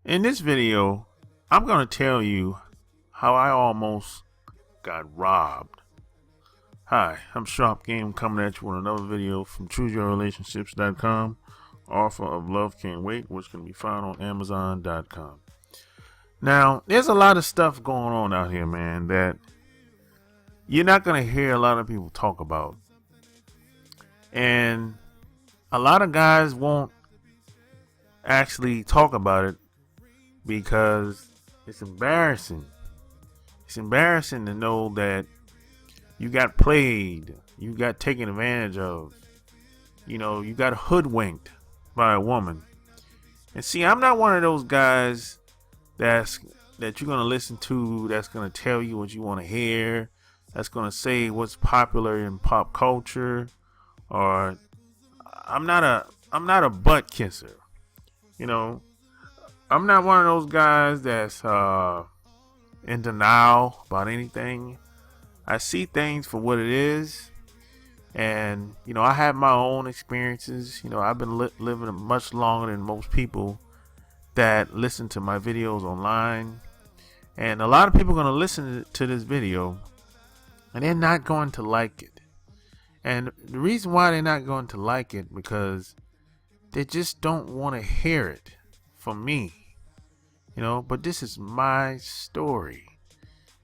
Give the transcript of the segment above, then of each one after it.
In this video, I'm going to tell you how I almost got robbed. Hi, I'm Sharp Game coming at you with another video from ChooseYourRelationships.com, author of Love Can't Wait, which can be found on Amazon.com. Now, there's a lot of stuff going on out here, man, that you're not going to hear a lot of people talk about. And a lot of guys won't actually talk about it because it's embarrassing. It's embarrassing to know that you got played, you got taken advantage of, you got hoodwinked by a woman. And see, I'm not one of those guys that you're gonna listen to, that's gonna tell you what you want to hear, that's gonna say what's popular in pop culture, or I'm not a butt kisser. I'm not one of those guys that's in denial about anything. I see things for what it is, and I have my own experiences. I've been living much longer than most people that listen to my videos online, and a lot of people are going to listen to this video and they're not going to like it. And the reason why they're not going to like it, because they just don't want to hear it from me. But this is my story.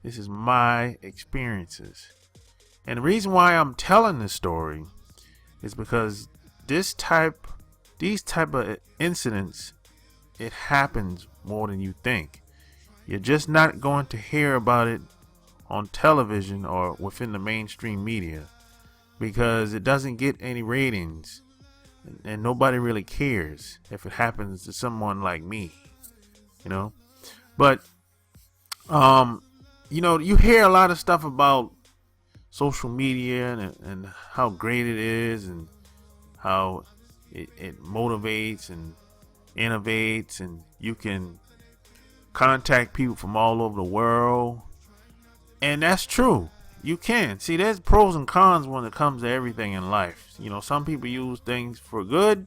This is my experiences. And the reason why I'm telling this story is because these type of incidents, it happens more than you think. You're just not going to hear about it on television or within the mainstream media because it doesn't get any ratings, and nobody really cares if it happens to someone like me. But you hear a lot of stuff about social media and how great it is, and how it motivates and innovates, and you can contact people from all over the world. And that's true. You can. See, there's pros and cons when it comes to everything in life. Some people use things for good,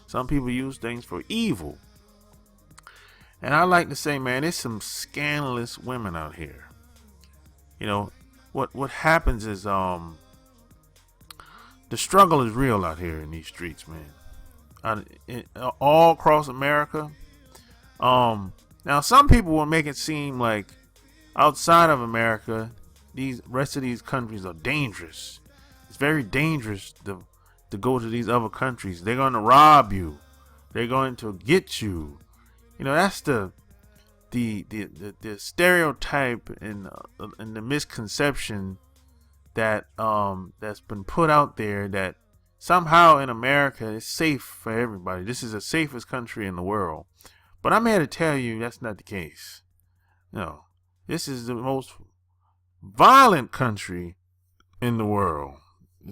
some people use things for evil. And I like to say, man, there's some scandalous women out here. What happens is the struggle is real out here in these streets, man. All across America. Now some people will make it seem like outside of America, these rest of these countries are dangerous. It's very dangerous to go to these other countries. They're going to rob you. They're going to get you. That's the stereotype and the misconception that that's been put out there, that somehow in America it's safe for everybody. This is the safest country in the world. But I'm here to tell you that's not the case. No, this is the most violent country in the world,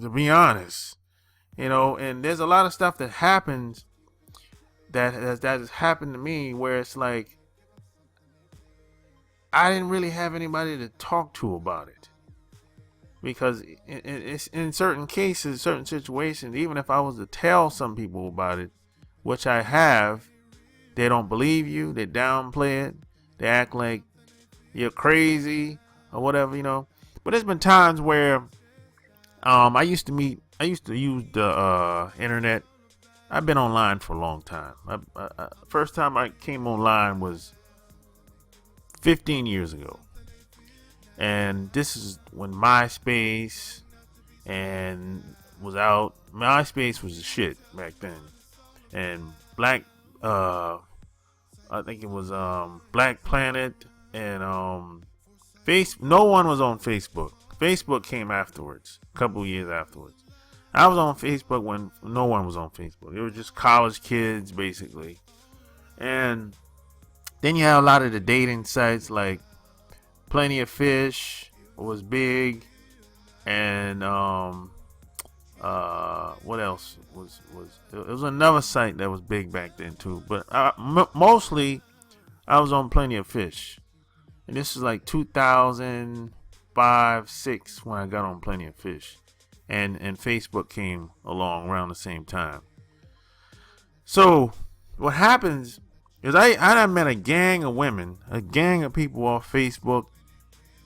to be honest. And there's a lot of stuff that happens that has happened to me where it's like I didn't really have anybody to talk to about it, because it's in certain cases, certain situations, even if I was to tell some people about it, which I have, they don't believe you. They downplay it. They act like you're crazy or whatever. But there's been times where I used to use the internet. I've been online for a long time. First time I came online was 15 years ago. And this is when MySpace was out. MySpace was the shit back then. And I think it was Black Planet and no one was on Facebook. Facebook came afterwards, a couple years afterwards. I was on Facebook when no one was on Facebook. It was just college kids, basically. And then you have a lot of the dating sites like Plenty of Fish was big, and what else was it was another site that was big back then too. But mostly I was on Plenty of Fish, and this is like 2005-06 when I got on Plenty of Fish. And Facebook came along around the same time. So what happens Because I done met a gang of women, a gang of people off Facebook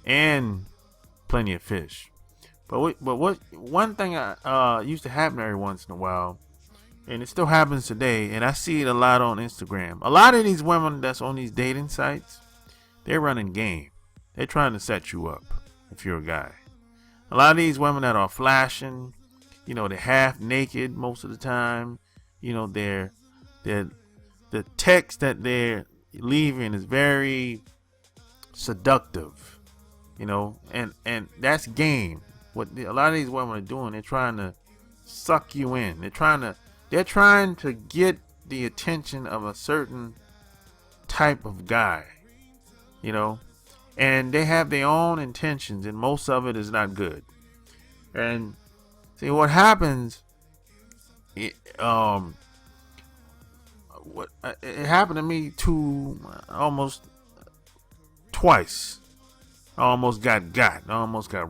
and Plenty of Fish. But what one thing I used to happen every once in a while, and it still happens today, and I see it a lot on Instagram. A lot of these women that's on these dating sites, they're running game. They're trying to set you up if you're a guy. A lot of these women that are flashing, they're half naked most of the time. They're the text that they're leaving is very seductive, and that's game. What a lot of these women are doing, they're trying to suck you in. They're trying to get the attention of a certain type of guy, and they have their own intentions, and most of it is not good. And see what happens. It happened to me almost twice. I almost got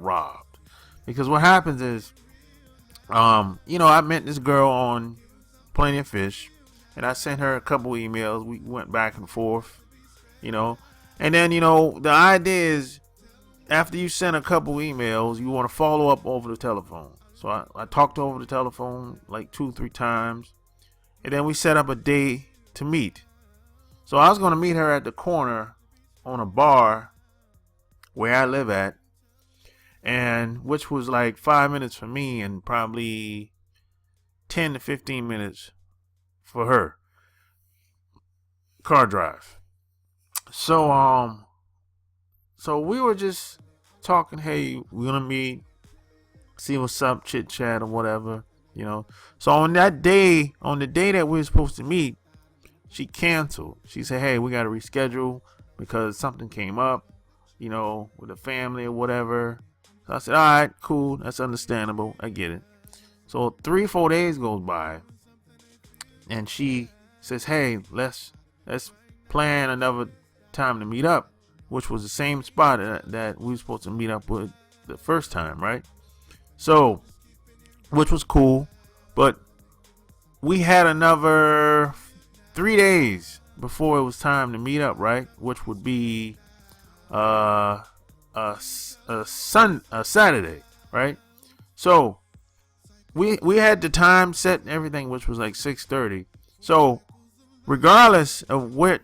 robbed, because what happens is, I met this girl on Plenty of Fish, and I sent her a couple emails. We went back and forth, and then the idea is, after you send a couple emails, you want to follow up over the telephone. So I talked over the telephone like 2-3 times, and then we set up a day to meet. So I was going to meet her at the corner on a bar where I live at, and which was like 5 minutes for me and probably 10 to 15 minutes for her. Car drive. So we were just talking, hey, we're gonna meet, see what's up, chit chat or whatever, So on the day that we were supposed to meet, she canceled. She said, hey, we gotta reschedule because something came up, with the family or whatever. So I said, all right, cool, that's understandable, I get it. So 3-4 days goes by, and she says, hey, let's plan another time to meet up, which was the same spot that we were supposed to meet up with the first time, right? So, which was cool, but we had another 3 days before it was time to meet up, right? Which would be a Saturday, right? So we had the time set and everything, which was like 6:30. So regardless of what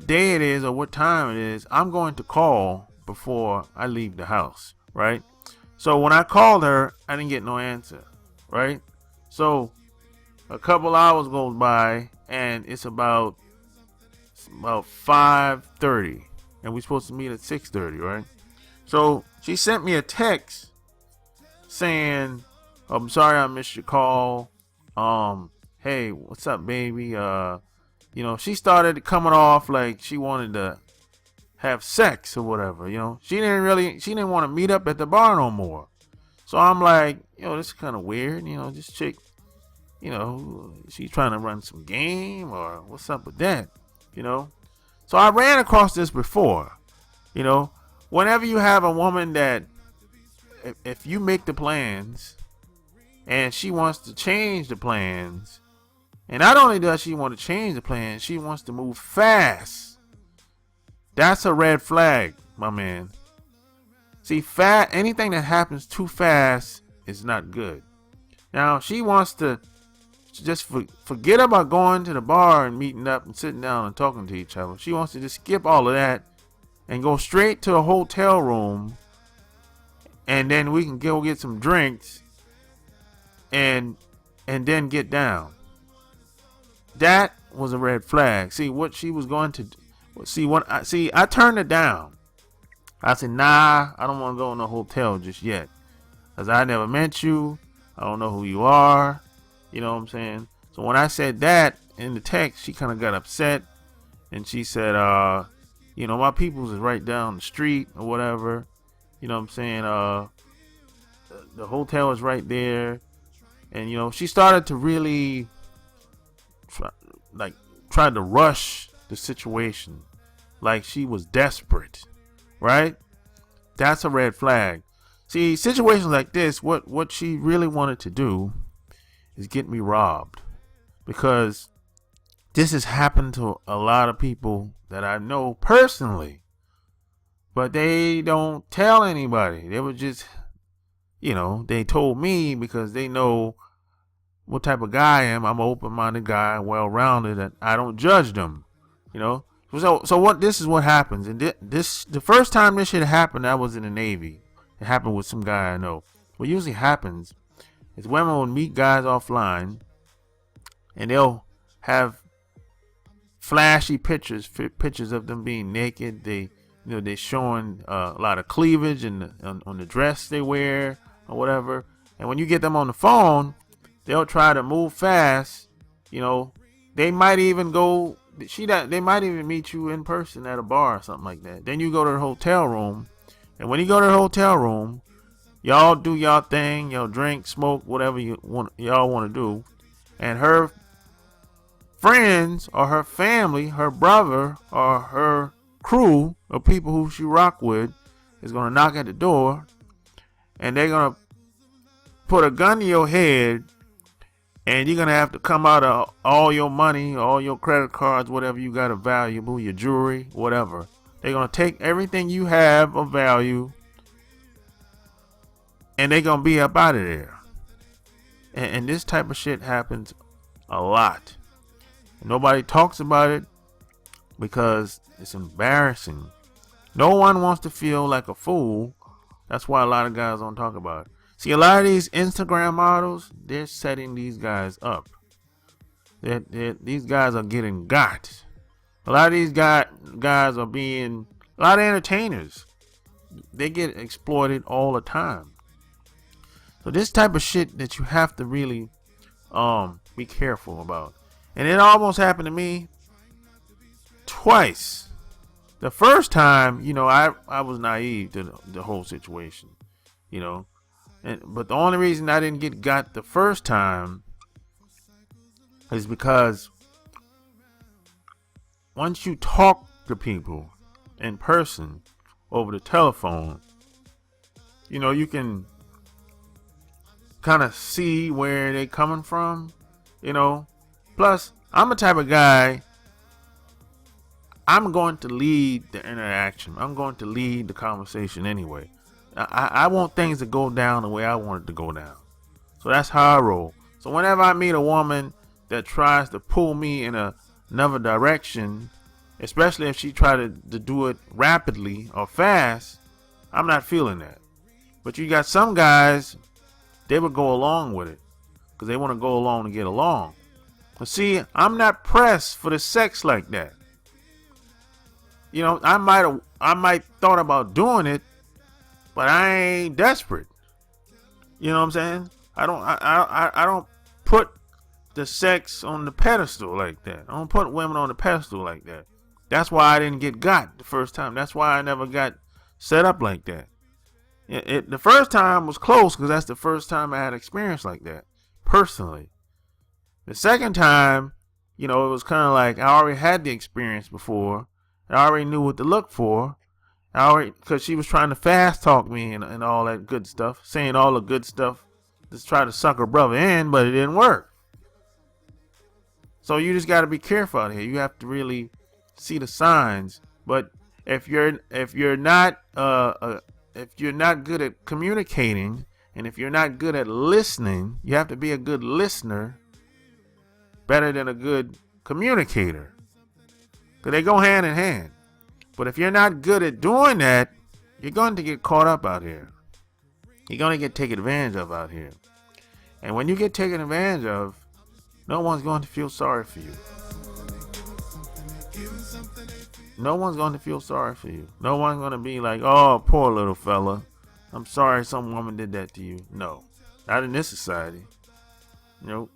day it is or what time it is, I'm going to call before I leave the house, right? So when I called her, I didn't get no answer, right? So a couple hours goes by, and it's about 5:30, and we're supposed to meet at 6:30, right? So she sent me a text saying, I'm sorry I missed your call. Hey, what's up, baby? She started coming off like she wanted to have sex or whatever, She didn't want to meet up at the bar no more. So I'm like, this is kind of weird, this chick, she's trying to run some game, or what's up with that, So I ran across this before, whenever you have a woman that, if you make the plans and she wants to change the plans, and not only does she want to change the plans, she wants to move fast. That's a red flag, my man. See, anything that happens too fast is not good. Now, she wants to just forget about going to the bar and meeting up and sitting down and talking to each other. She wants to just skip all of that and go straight to a hotel room, and then we can go get some drinks and then get down. That was a red flag. See what she was going to do. I turned it down. I said, nah, I don't want to go in a hotel just yet, because I never met you. I don't know who you are. You know what I'm saying? So when I said that in the text, she kind of got upset, and she said, my people's is right down the street or whatever. You know what I'm saying? The hotel is right there. And, she started to really tried to rush the situation. Like she was desperate, right? That's a red flag. See, situations like this, what she really wanted to do is get me robbed. Because This has happened to a lot of people that I know personally, but they don't tell anybody. They were just, they told me because they know what type of guy I am. I'm an open-minded guy, well-rounded, and I don't judge them, So this is what happens. And the first time this shit happened, I was in the Navy. It happened with some guy I know. What usually happens is women will meet guys offline, and they'll have flashy pictures of them being naked. They're showing a lot of cleavage on the dress they wear or whatever. And when you get them on the phone, they'll try to move fast. They might even go. They might even meet you in person at a bar or something like that. Then you go to the hotel room, and when you go to the hotel room, y'all do y'all thing. Y'all drink, smoke, whatever y'all want to do, and her friends or her family, her brother or her crew of people who she rock with is gonna knock at the door, and they're gonna put a gun to your head, and you're gonna have to come out of all your money, all your credit cards, whatever you got of valuable, your jewelry, whatever. They're gonna take everything you have of value, and they're gonna be up out of there. And this type of shit happens a lot. Nobody talks about it because it's embarrassing. No one wants to feel like a fool. That's why a lot of guys don't talk about it. See, a lot of these Instagram models, they're setting these guys up. These guys are getting got. A lot of these guys are being, a lot of entertainers, they get exploited all the time. So this type of shit that you have to really be careful about. And it almost happened to me twice. The first time, I was naive to the whole situation, but the only reason I didn't got the first time is because once you talk to people in person over the telephone, you can kind of see where they're coming from, Plus, I'm a type of guy, I'm going to lead the interaction. I'm going to lead the conversation anyway. I want things to go down the way I want it to go down. So that's how I roll. So whenever I meet a woman that tries to pull me in another direction, especially if she tries to do it rapidly or fast, I'm not feeling that. But you got some guys, they would go along with it because they want to go along to get along. But see, I'm not pressed for the sex like that. I might thought about doing it, but I ain't desperate. You know what I'm saying? I don't put the sex on the pedestal like that. I don't put women on the pedestal like that. That's why I didn't get got the first time. That's why I never got set up like that. The first time was close because that's the first time I had experience like that personally. The second time, it was kind of like I already had the experience before. I already knew what to look for. Because she was trying to fast talk me and all that good stuff, saying all the good stuff, just try to suck her brother in, but it didn't work. So you just got to be careful out here. You have to really see the signs. But if you're not good at communicating, and if you're not good at listening, you have to be a good listener. Better than a good communicator, because they go hand in hand. But if you're not good at doing that, you're going to get caught up out here. You're going to get taken advantage of out here. And when you get taken advantage of, no one's going to feel sorry for you. No one's going to feel sorry for you. No one's going to be like, oh, poor little fella, I'm sorry some woman did that to you. No, not in this society. Nope.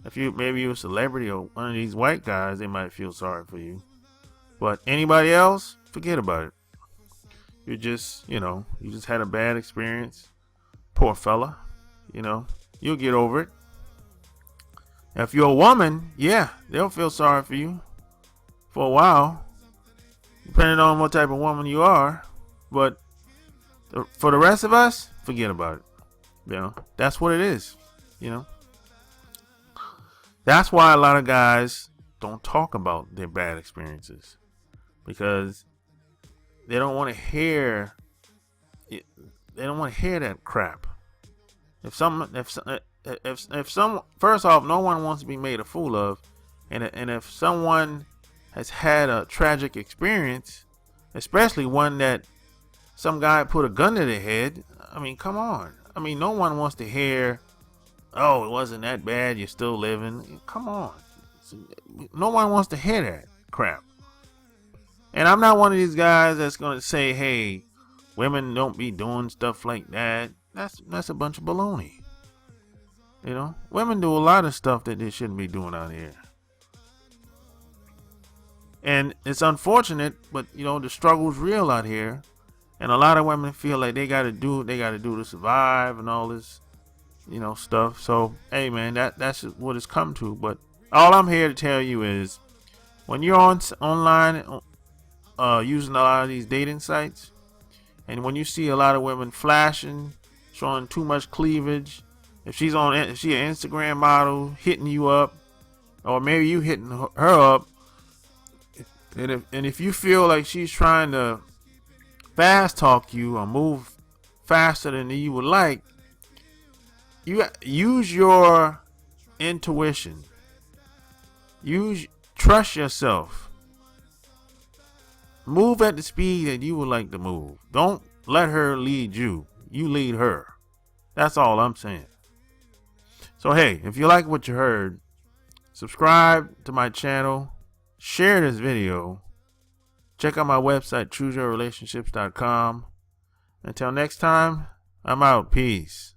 If maybe you're a celebrity or one of these white guys, they might feel sorry for you. But anybody else, forget about it. You just had a bad experience. Poor fella. You'll get over it. If you're a woman, yeah, they'll feel sorry for you for a while, depending on what type of woman you are. But for the rest of us, forget about it. That's what it is. That's why a lot of guys don't talk about their bad experiences, because they don't want to hear it. They don't want to hear that crap. If some, first off, no one wants to be made a fool of, and if someone has had a tragic experience, especially one that some guy put a gun to their head, I mean, come on. I mean, no one wants to hear, "Oh, it wasn't that bad. You're still living." Come on. No one wants to hear that crap. And I'm not one of these guys that's gonna say, "Hey, women don't be doing stuff like that." That's a bunch of baloney. You know, women do a lot of stuff that they shouldn't be doing out here. And it's unfortunate, but you know, the struggle's real out here. And a lot of women feel like they gotta do to survive and all this, you know, stuff. So hey man, that's what it's come to. But all I'm here to tell you is, when you're online using a lot of these dating sites, and when you see a lot of women flashing, showing too much cleavage, if she an Instagram model hitting you up, or maybe you hitting her up, and if you feel like she's trying to fast talk you or move faster than you would like, you use your intuition. Trust yourself. Move at the speed that you would like to move. Don't let her lead you. You lead her. That's all I'm saying. So hey, if you like what you heard, subscribe to my channel, share this video, check out my website, chooseyourrelationships.com. Until next time, I'm out. Peace.